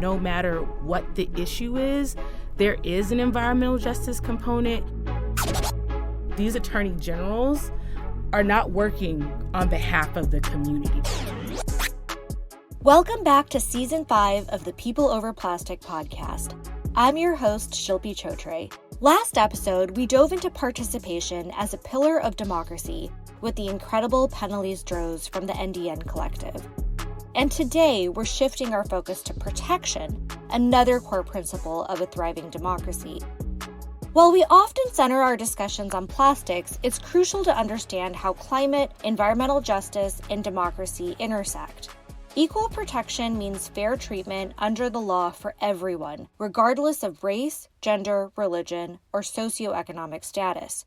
no matter what the issue is, there is an environmental justice component. These attorney generals are not working on behalf of the community. Welcome back to Season 5 of the People Over Plastic podcast. I'm your host, Shilpi Chhotray. Last episode, we dove into participation as a pillar of democracy with the incredible Penalise Droz from the NDN Collective. And today, we're shifting our focus to protection, another core principle of a thriving democracy. While we often center our discussions on plastics, it's crucial to understand how climate, environmental justice, and democracy intersect. Equal protection means fair treatment under the law for everyone, regardless of race, gender, religion, or socioeconomic status.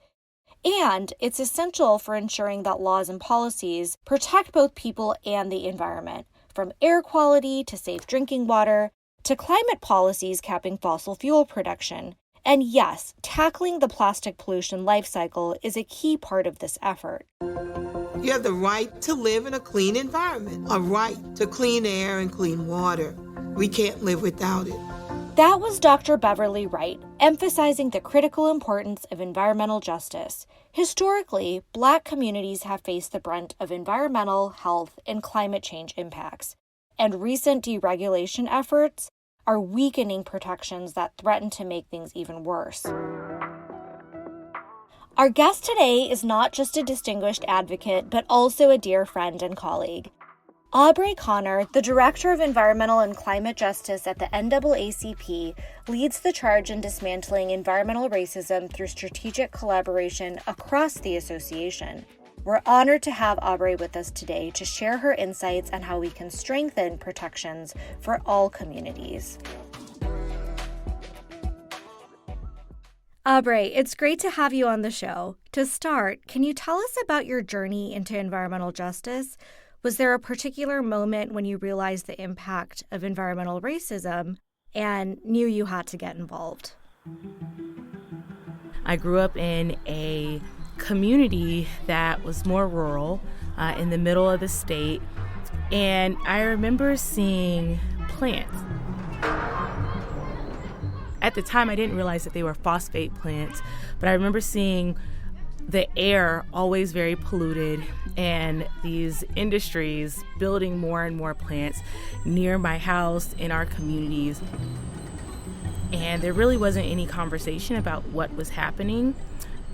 And it's essential for ensuring that laws and policies protect both people and the environment, from air quality to safe drinking water, to climate policies capping fossil fuel production. And yes, tackling the plastic pollution life cycle is a key part of this effort. You have the right to live in a clean environment, a right to clean air and clean water. We can't live without it. That was Dr. Beverly Wright, emphasizing the critical importance of environmental justice. Historically, Black communities have faced the brunt of environmental, health, and climate change impacts, and recent deregulation efforts are weakening protections that threaten to make things even worse. Our guest today is not just a distinguished advocate, but also a dear friend and colleague. Abre Conner, the Director of Environmental and Climate Justice at the NAACP, leads the charge in dismantling environmental racism through strategic collaboration across the association. We're honored to have Abre with us today to share her insights on how we can strengthen protections for all communities. Abre, it's great to have you on the show. To start, can you tell us about your journey into environmental justice? Was there a particular moment when you realized the impact of environmental racism and knew you had to get involved? I grew up in a community that was more rural, in the middle of the state, and I remember seeing plants. At the time, I didn't realize that they were phosphate plants, but I remember seeing the air always very polluted and these industries building more and more plants near my house, in our communities. And there really wasn't any conversation about what was happening,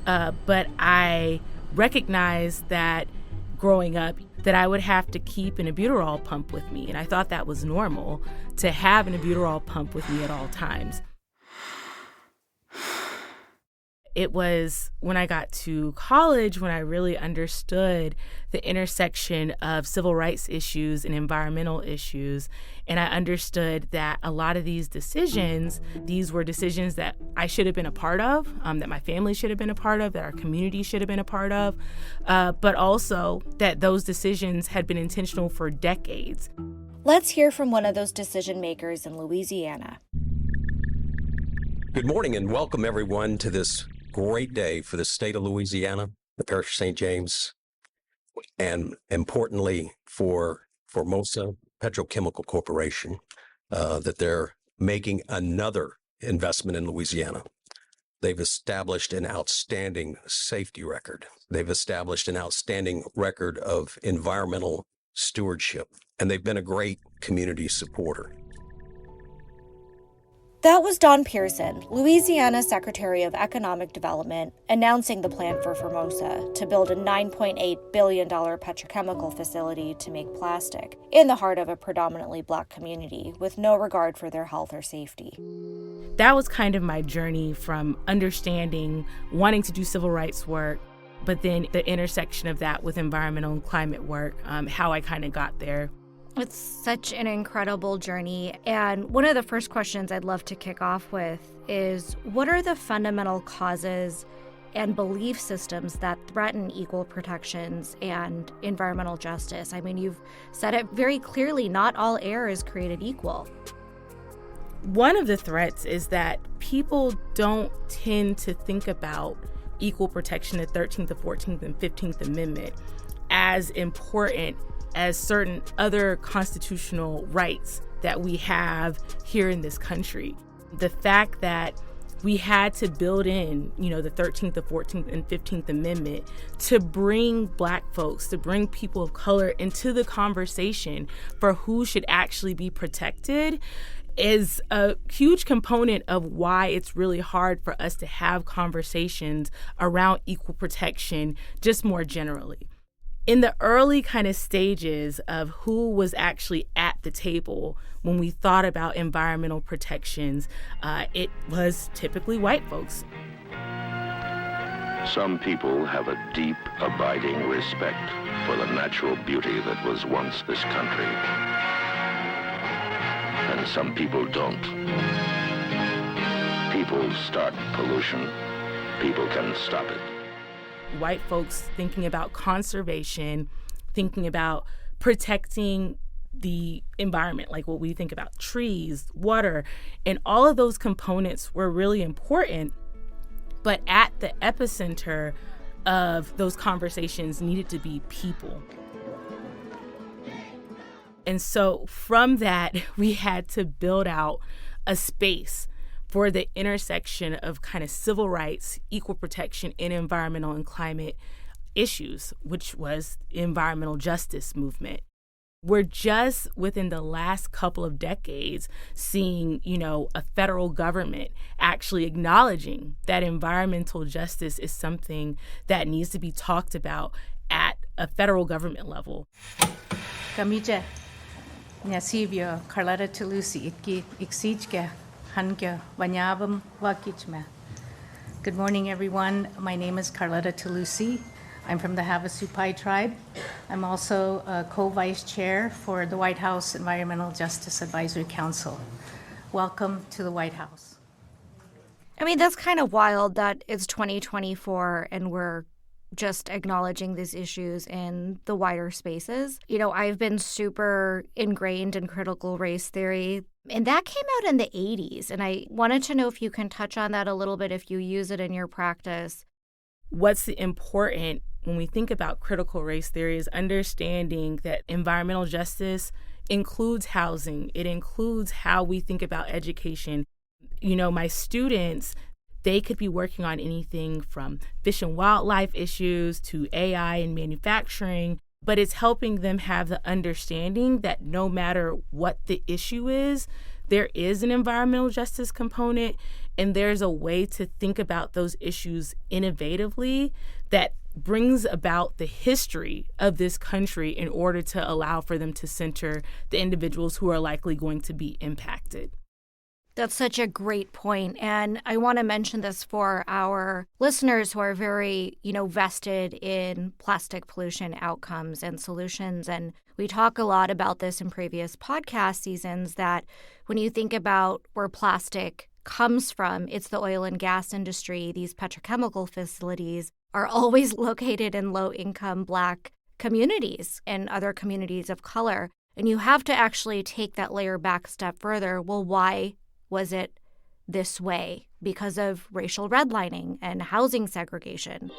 but I recognized that growing up, that I would have to keep an albuterol pump with me, and I thought that was normal to have an albuterol pump with me at all times. It was when I got to college when I really understood the intersection of civil rights issues and environmental issues. And I understood that a lot of these decisions, these were decisions that I should have been a part of, that my family should have been a part of, that our community should have been a part of, but also that those decisions had been intentional for decades. Let's hear from one of those decision makers in Louisiana. Good morning and welcome everyone to this great day for the state of Louisiana, the Parish of St. James, and importantly for Formosa Petrochemical Corporation, that they're making another investment in Louisiana. They've established an outstanding safety record. They've established an outstanding record of environmental stewardship, and they've been a great community supporter. That was Don Pearson, Louisiana Secretary of Economic Development, announcing the plan for Formosa to build a $9.8 billion petrochemical facility to make plastic in the heart of a predominantly Black community with no regard for their health or safety. That was kind of my journey from understanding, wanting to do civil rights work, but then the intersection of that with environmental and climate work, how I kind of got there. It's such an incredible journey. And one of the first questions I'd love to kick off with is, what are the fundamental causes and belief systems that threaten equal protections and environmental justice? I mean, you've said it very clearly, not all air is created equal. One of the threats is that people don't tend to think about equal protection, the 13th, the 14th, and 15th Amendment, as important as certain other constitutional rights that we have here in this country. The fact that we had to build in, the 13th, the 14th, and 15th Amendment to bring Black folks, to bring people of color into the conversation for who should actually be protected is a huge component of why it's really hard for us to have conversations around equal protection just more generally. In the early kind of stages of who was actually at the table when we thought about environmental protections, it was typically white folks. Some people have a deep, abiding respect for the natural beauty that was once this country. And some people don't. People start pollution. People can stop it. White folks thinking about conservation, thinking about protecting the environment, like what we think about trees, water, and all of those components were really important. But at the epicenter of those conversations needed to be people. And so from that, we had to build out a space for the intersection of kind of civil rights, equal protection, and environmental and climate issues, which was the environmental justice movement. We're just within the last couple of decades seeing, a federal government actually acknowledging that environmental justice is something that needs to be talked about at a federal government level. Kamija, Nyasibio, Carlotta Tulusi, Iksijka, Hanka, Wanyabam, Wakichma. Good morning, everyone. My name is Carlotta Tulusi. I'm from the Havasupai tribe. I'm also a co-vice chair for the White House Environmental Justice Advisory Council. Welcome to the White House. I mean, that's kind of wild that it's 2024 and we're just acknowledging these issues in the wider spaces. I've been super ingrained in critical race theory, and that came out in the 80s. And I wanted to know if you can touch on that a little bit, if you use it in your practice. What's important when we think about critical race theory is understanding that environmental justice includes housing. It includes how we think about education. My students, they could be working on anything from fish and wildlife issues to AI and manufacturing, but it's helping them have the understanding that no matter what the issue is, there is an environmental justice component, and there's a way to think about those issues innovatively that brings about the history of this country in order to allow for them to center the individuals who are likely going to be impacted. That's such a great point. And I want to mention this for our listeners who are very, vested in plastic pollution outcomes and solutions. And we talk a lot about this in previous podcast seasons, that when you think about where plastic comes from, it's the oil and gas industry. These petrochemical facilities are always located in low-income Black communities and other communities of color. And you have to actually take that layer back a step further. Well, why was it this way? Because of racial redlining and housing segregation.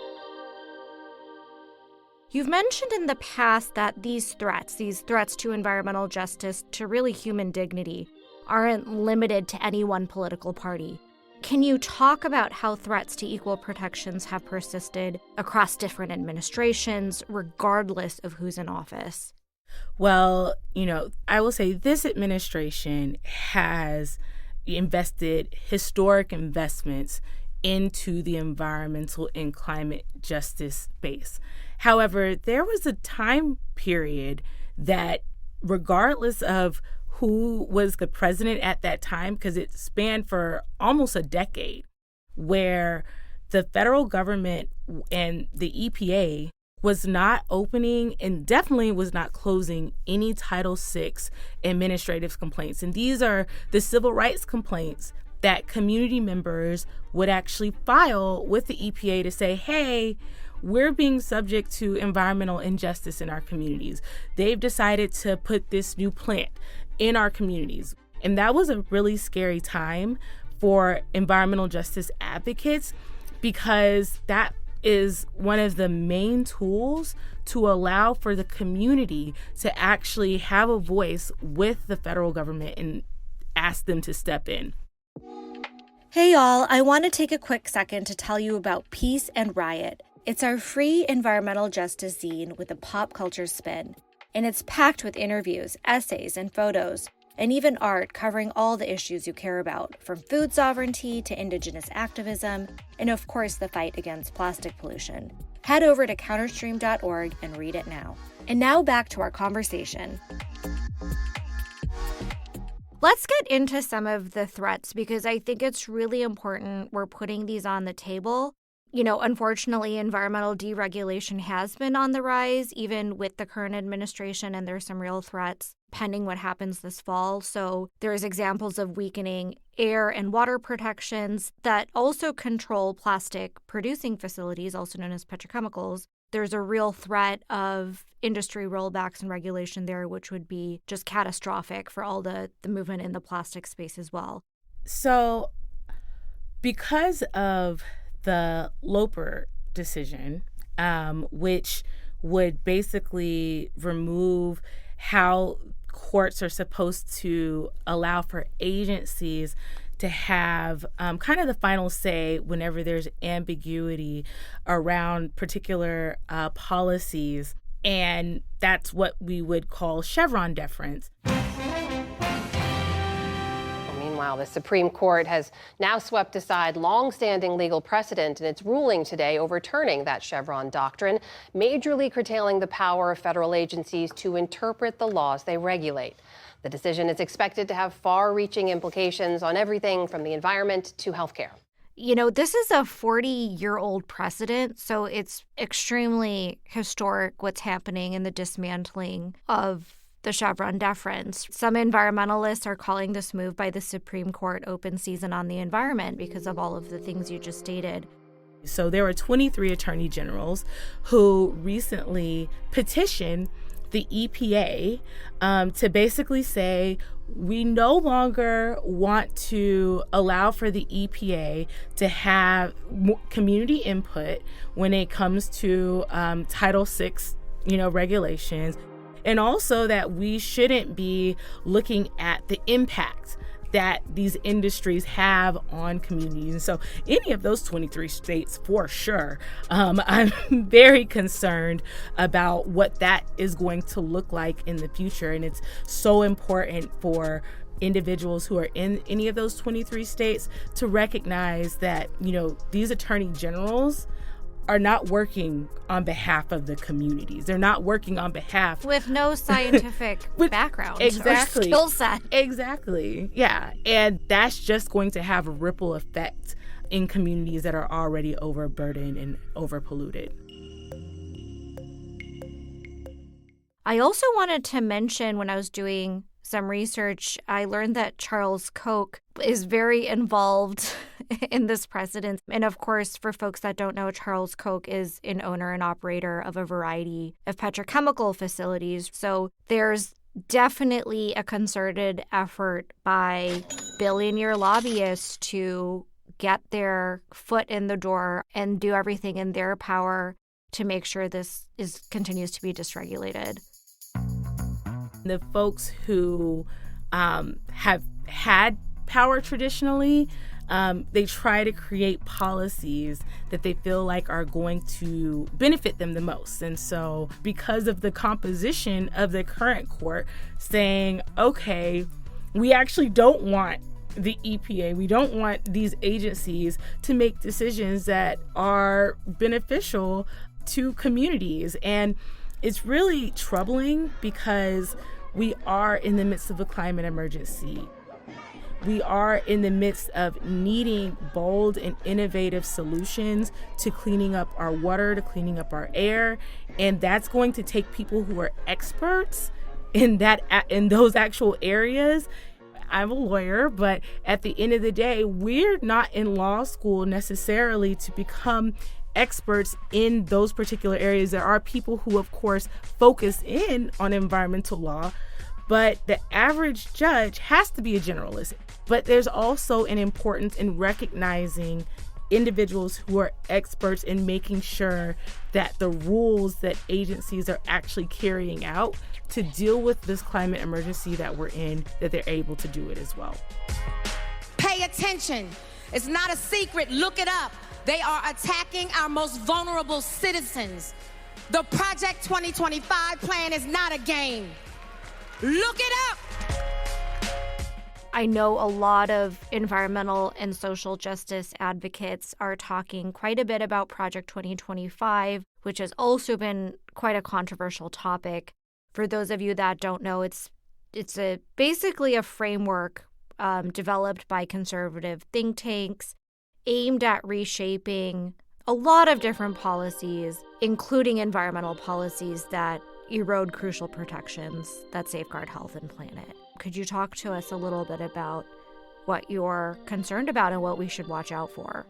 You've mentioned in the past that these threats to environmental justice, to really human dignity, aren't limited to any one political party. Can you talk about how threats to equal protections have persisted across different administrations, regardless of who's in office? Well, I will say this administration has invested historic investments into the environmental and climate justice space. However, there was a time period that, regardless of who was the president at that time, because it spanned for almost a decade, where the federal government and the EPA was not opening and definitely was not closing any Title VI administrative complaints. And these are the civil rights complaints that community members would actually file with the EPA to say, hey, we're being subject to environmental injustice in our communities. They've decided to put this new plant in our communities. And that was a really scary time for environmental justice advocates, because that is one of the main tools to allow for the community to actually have a voice with the federal government and ask them to step in. Hey y'all, I want to take a quick second to tell you about Peace and Riot. It's our free environmental justice zine with a pop culture spin. And it's packed with interviews, essays, and photos, and even art covering all the issues you care about, from food sovereignty to Indigenous activism, and of course the fight against plastic pollution. Head over to counterstream.org and read it now. And now back to our conversation. Let's get into some of the threats because I think it's really important we're putting these on the table. You know, unfortunately, environmental deregulation has been on the rise, even with the current administration, and there's some real threats pending what happens this fall. So there's examples of weakening air and water protections that also control plastic producing facilities, also known as petrochemicals. There's a real threat of industry rollbacks and regulation there, which would be just catastrophic for all the movement in the plastic space as well. So because of the Loper decision, which would basically remove how courts are supposed to allow for agencies to have kind of the final say whenever there's ambiguity around particular policies. And that's what we would call Chevron deference. Meanwhile, the Supreme Court has now swept aside long-standing legal precedent in its ruling today overturning that Chevron doctrine, majorly curtailing the power of federal agencies to interpret the laws they regulate. The decision is expected to have far-reaching implications on everything from the environment to healthcare. You know, this is a 40-year-old precedent, so it's extremely historic what's happening in the dismantling of the Chevron deference. Some environmentalists are calling this move by the Supreme Court open season on the environment because of all of the things you just stated. So there were 23 attorney generals who recently petitioned the EPA to basically say, we no longer want to allow for the EPA to have community input when it comes to Title VI, regulations. And also that we shouldn't be looking at the impact that these industries have on communities. And so any of those 23 states, for sure, I'm very concerned about what that is going to look like in the future. And it's so important for individuals who are in any of those 23 states to recognize that, these attorney generals are not working on behalf of the communities. They're not working on behalf with no scientific background or skill set. Exactly. Yeah. And that's just going to have a ripple effect in communities that are already overburdened and overpolluted. I also wanted to mention, when I was doing some research, I learned that Charles Koch is very involved in this precedent. And of course, for folks that don't know, Charles Koch is an owner and operator of a variety of petrochemical facilities. So there's definitely a concerted effort by billionaire lobbyists to get their foot in the door and do everything in their power to make sure this continues to be dysregulated. The folks who have had power traditionally, they try to create policies that they feel like are going to benefit them the most. And so because of the composition of the current court saying, okay, we actually don't want the EPA, we don't want these agencies to make decisions that are beneficial to communities. And it's really troubling because we are in the midst of a climate emergency. We are in the midst of needing bold and innovative solutions to cleaning up our water, to cleaning up our air. And that's going to take people who are experts in those actual areas. I'm a lawyer, but at the end of the day, we're not in law school necessarily to become experts in those particular areas. There are people who, of course, focus in on environmental law, but the average judge has to be a generalist. But there's also an importance in recognizing individuals who are experts in making sure that the rules that agencies are actually carrying out to deal with this climate emergency that we're in, that they're able to do it as well. Pay attention. It's not a secret. Look it up. They are attacking our most vulnerable citizens. The Project 2025 plan is not a game. Look it up. I know a lot of environmental and social justice advocates are talking quite a bit about Project 2025, which has also been quite a controversial topic. For those of you that don't know, it's basically a framework developed by conservative think tanks aimed at reshaping a lot of different policies, including environmental policies that erode crucial protections that safeguard health and planet. Could you talk to us a little bit about what you're concerned about and what we should watch out for?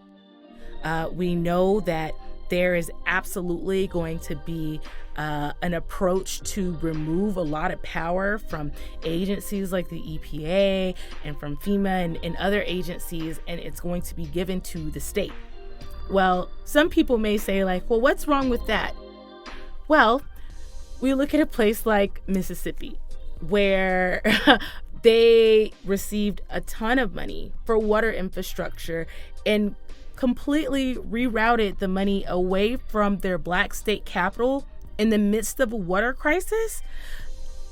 We know that there is absolutely going to be an approach to remove a lot of power from agencies like the EPA and from FEMA and other agencies, and it's going to be given to the state. Well, some people may say, like, well, what's wrong with that? Well, we look at a place like Mississippi, where they received a ton of money for water infrastructure and completely rerouted the money away from their Black state capital in the midst of a water crisis.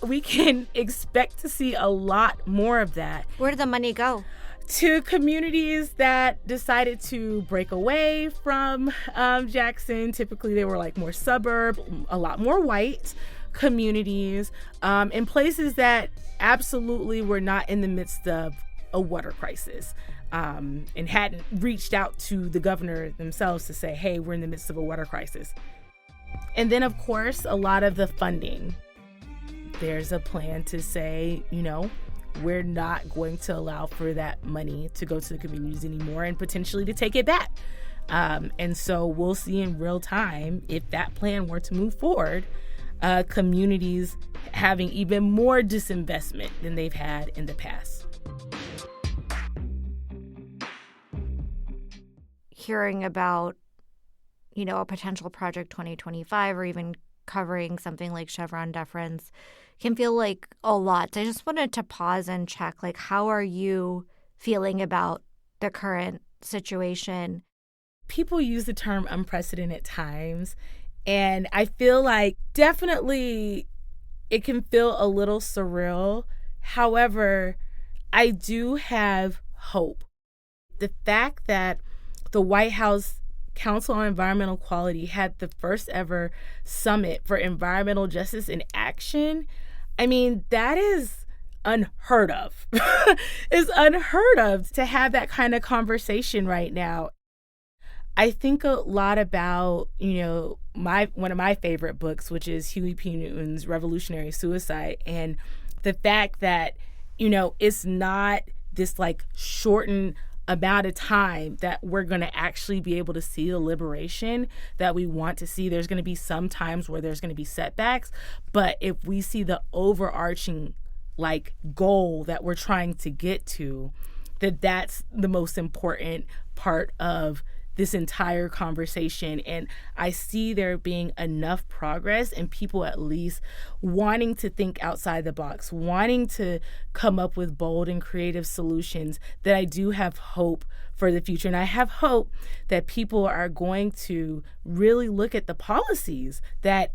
We can expect to see a lot more of that. Where did the money go? To communities that decided to break away from Jackson. Typically, they were like more suburb, a lot more white communities, in places that absolutely were not in the midst of a water crisis, and hadn't reached out to the governor themselves to say, hey, we're in the midst of a water crisis. And then, of course, a lot of the funding. There's a plan to say, we're not going to allow for that money to go to the communities anymore and potentially to take it back. And so we'll see in real time, if that plan were to move forward, communities having even more disinvestment than they've had in the past. Hearing about, a potential Project 2025 or even covering something like Chevron deference can feel like a lot. So I just wanted to pause and check, like, how are you feeling about the current situation? People use the term unprecedented times, and I feel like definitely it can feel a little surreal. However, I do have hope. The fact that the White House Council on Environmental Quality had the first ever summit for environmental justice in action, I mean, that is unheard of. It's unheard of to have that kind of conversation right now. I think a lot about, one of my favorite books, which is Huey P. Newton's Revolutionary Suicide, and the fact that, it's not this like shortened amount of time that we're going to actually be able to see the liberation that we want to see. There's going to be some times where there's going to be setbacks, but if we see the overarching goal that we're trying to get to, that's the most important part of this entire conversation. And I see there being enough progress and people at least wanting to think outside the box, wanting to come up with bold and creative solutions, that I do have hope for the future. And I have hope that people are going to really look at the policies that,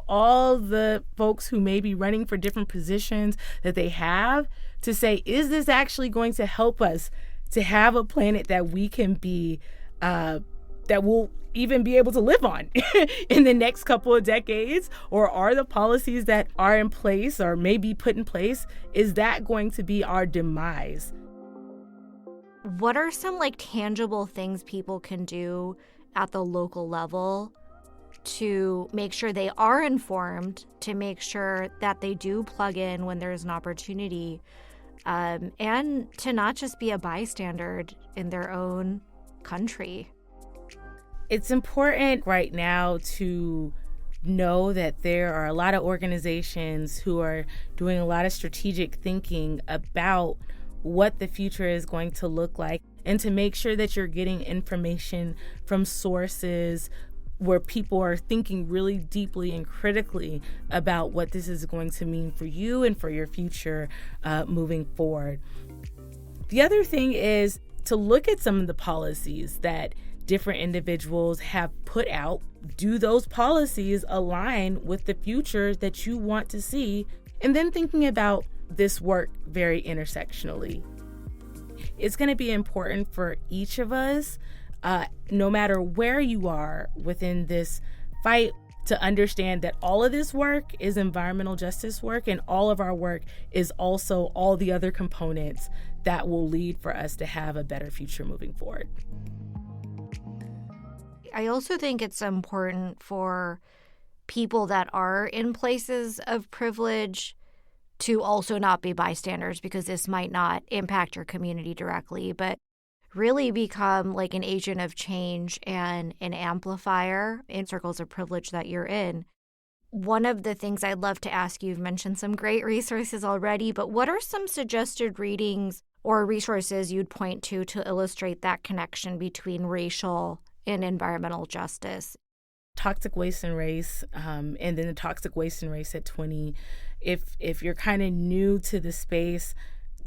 all the folks who may be running for different positions that they have, to say, is this actually going to help us to have a planet that we can be that we'll even be able to live on in the next couple of decades? Or are the policies that are in place or may be put in place, is that going to be our demise? What are some tangible things people can do at the local level to make sure they are informed, to make sure that they do plug in when there's an opportunity, and to not just be a bystander in their own country? It's important right now to know that there are a lot of organizations who are doing a lot of strategic thinking about what the future is going to look like, and to make sure that you're getting information from sources where people are thinking really deeply and critically about what this is going to mean for you and for your future moving forward. The other thing is to look at some of the policies that different individuals have put out. Do those policies align with the future that you want to see? And then thinking about this work very intersectionally. It's going to be important for each of us, no matter where you are within this fight, to understand that all of this work is environmental justice work, and all of our work is also all the other components that will lead for us to have a better future moving forward. I also think it's important for people that are in places of privilege to also not be bystanders, because this might not impact your community directly, but really become like an agent of change and an amplifier in circles of privilege that you're in. One of the things I'd love to ask you, you've mentioned some great resources already, but what are some suggested readings or resources you'd point to illustrate that connection between racial and environmental justice? Toxic Waste and Race, and then the Toxic Waste and Race at 20. If you're kind of new to the space,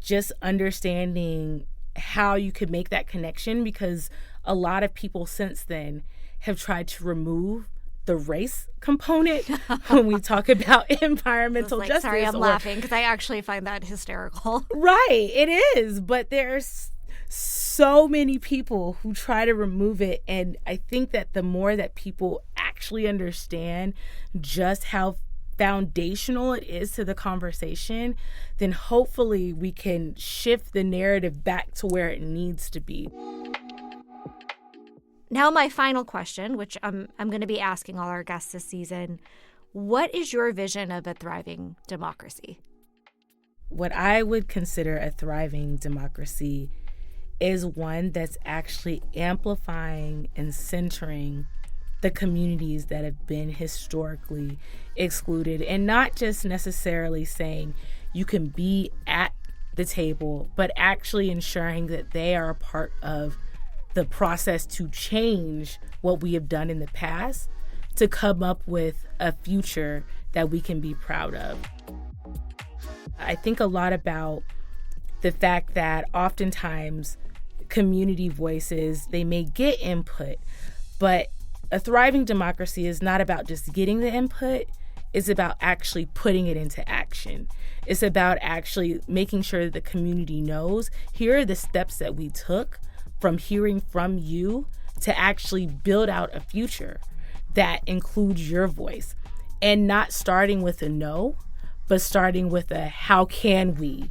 just understanding how you could make that connection, because a lot of people since then have tried to remove the race component when we talk about environmental justice. Sorry, I'm laughing because I actually find that hysterical. Right, it is, but there's so many people who try to remove it, and I think that the more that people actually understand just how foundational it is to the conversation, then hopefully we can shift the narrative back to where it needs to be. Now, my final question, which I'm going to be asking all our guests this season, what is your vision of a thriving democracy? What I would consider a thriving democracy is one that's actually amplifying and centering the communities that have been historically excluded, and not just necessarily saying you can be at the table, but actually ensuring that they are a part of the process to change what we have done in the past to come up with a future that we can be proud of. I think a lot about the fact that oftentimes community voices, they may get input, but a thriving democracy is not about just getting the input. It's about actually putting it into action. It's about actually making sure that the community knows, here are the steps that we took from hearing from you to actually build out a future that includes your voice, and not starting with a no, but starting with a how can we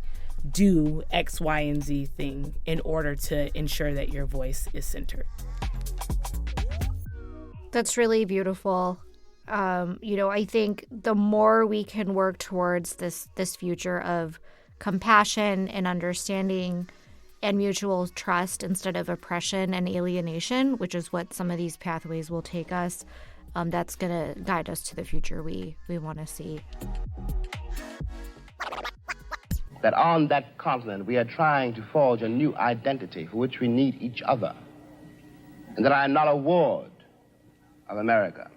do X, Y, and Z thing in order to ensure that your voice is centered. That's really beautiful. I think the more we can work towards this future of compassion and understanding and mutual trust instead of oppression and alienation, which is what some of these pathways will take us, that's going to guide us to the future we want to see. That on that continent we are trying to forge a new identity for which we need each other. And that I am not a ward of America.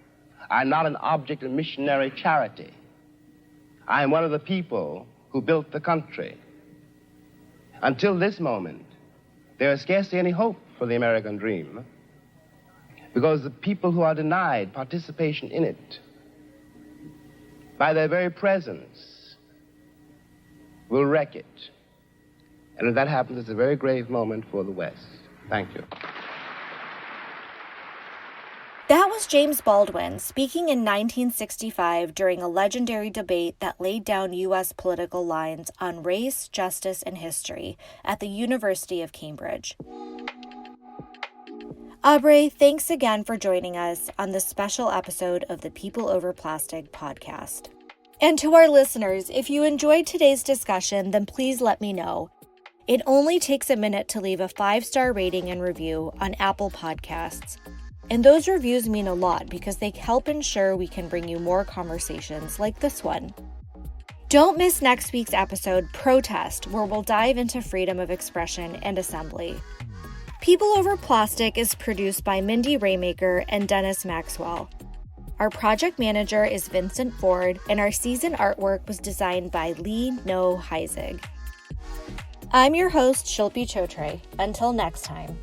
I am not an object of missionary charity. I am one of the people who built the country. Until this moment, there is scarcely any hope for the American dream, because the people who are denied participation in it, by their very presence, will wreck it. And if that happens, it's a very grave moment for the West. Thank you. That was James Baldwin speaking in 1965 during a legendary debate that laid down U.S. political lines on race, justice, and history at the University of Cambridge. Abre, thanks again for joining us on this special episode of the People Over Plastic podcast. And to our listeners, if you enjoyed today's discussion, then please let me know. It only takes a minute to leave a 5-star rating and review on Apple Podcasts. And those reviews mean a lot because they help ensure we can bring you more conversations like this one. Don't miss next week's episode, Protest, where we'll dive into freedom of expression and assembly. People Over Plastic is produced by Mindy Raymaker and Dennis Maxwell. Our project manager is Vincent Ford, and our season artwork was designed by Lee No Heisig. I'm your host, Shilpi Chhotray. Until next time.